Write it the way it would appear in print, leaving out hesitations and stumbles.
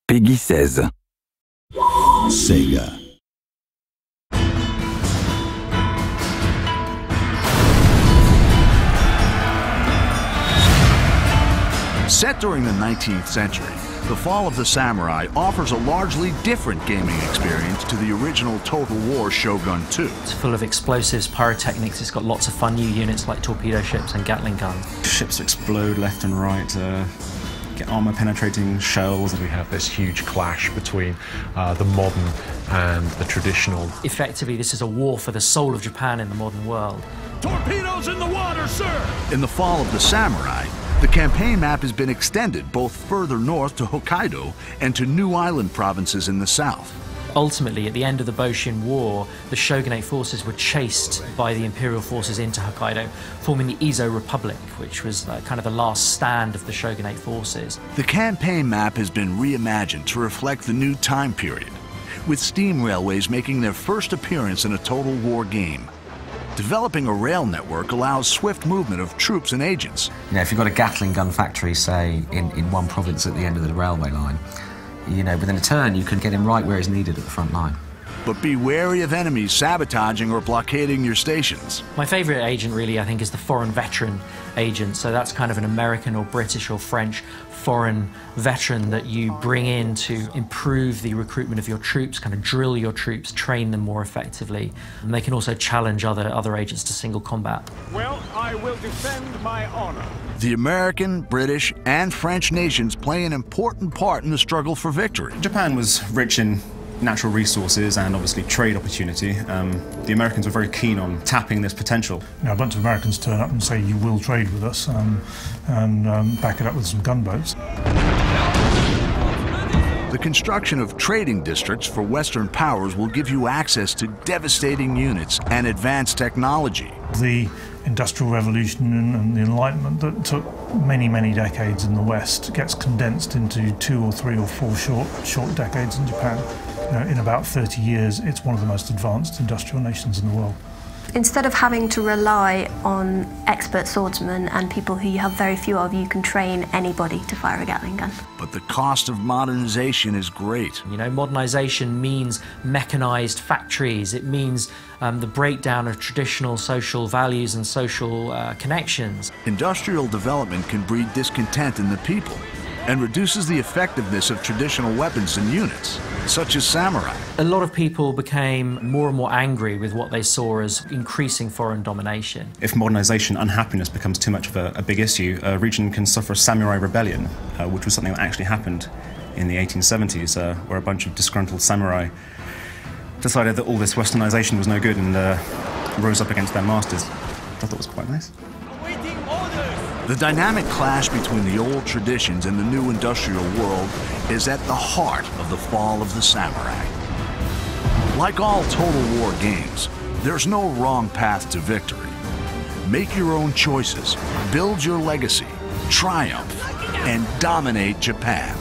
Peggy 16. Sega. Set during the 19th century, The Fall of the Samurai offers a largely different gaming experience to the original Total War Shogun 2. It's full of explosives, pyrotechnics, it's got lots of fun new units like torpedo ships and Gatling guns. Ships explode left and right, get armor-penetrating shells. We have this huge clash between the modern and the traditional. Effectively, this is a war for the soul of Japan in the modern world. Torpedoes in the water, sir! In The Fall of the Samurai, the campaign map has been extended both further north to Hokkaido and to new island provinces in the south. Ultimately, at the end of the Boshin War, the shogunate forces were chased by the imperial forces into Hokkaido, forming the Izo Republic, which was kind of the last stand of the shogunate forces. The campaign map has been reimagined to reflect the new time period, with steam railways making their first appearance in a Total War game. Developing a rail network allows swift movement of troops and agents. You know, if you've got a Gatling gun factory, say, in one province at the end of the railway line, you know, within a turn you can get him right where he's needed at the front line. But be wary of enemies sabotaging or blockading your stations. My favourite agent, really, I think, is the foreign veteran agent. So that's kind of an American or British or French foreign veteran that you bring in to improve the recruitment of your troops, kind of drill your troops, train them more effectively. And they can also challenge other agents to single combat. Well, I will defend my honor. The American, British, and French nations play an important part in the struggle for victory. Japan was rich in natural resources and obviously trade opportunity. The Americans were very keen on tapping this potential. You know, a bunch of Americans turn up and say, you will trade with us, and back it up with some gunboats. The construction of trading districts for Western powers will give you access to devastating units and advanced technology. The Industrial Revolution and the Enlightenment that took many, many decades in the West gets condensed into 2 or 3 or 4 short decades in Japan. You know, in about 30 years, it's one of the most advanced industrial nations in the world. Instead of having to rely on expert swordsmen and people who you have very few of, you can train anybody to fire a Gatling gun. But the cost of modernization is great. You know, modernization means mechanized factories. It means the breakdown of traditional social values and social connections. Industrial development can breed discontent in the people and reduces the effectiveness of traditional weapons and units, such as samurai. A lot of people became more and more angry with what they saw as increasing foreign domination. If modernization, unhappiness becomes too much of a big issue, a region can suffer a samurai rebellion, which was something that actually happened in the 1870s, where a bunch of disgruntled samurai decided that all this westernization was no good and rose up against their masters, which I thought was quite nice. The dynamic clash between the old traditions and the new industrial world is at the heart of the Fall of the Samurai. Like all Total War games, there's no wrong path to victory. Make your own choices, build your legacy, triumph, and dominate Japan.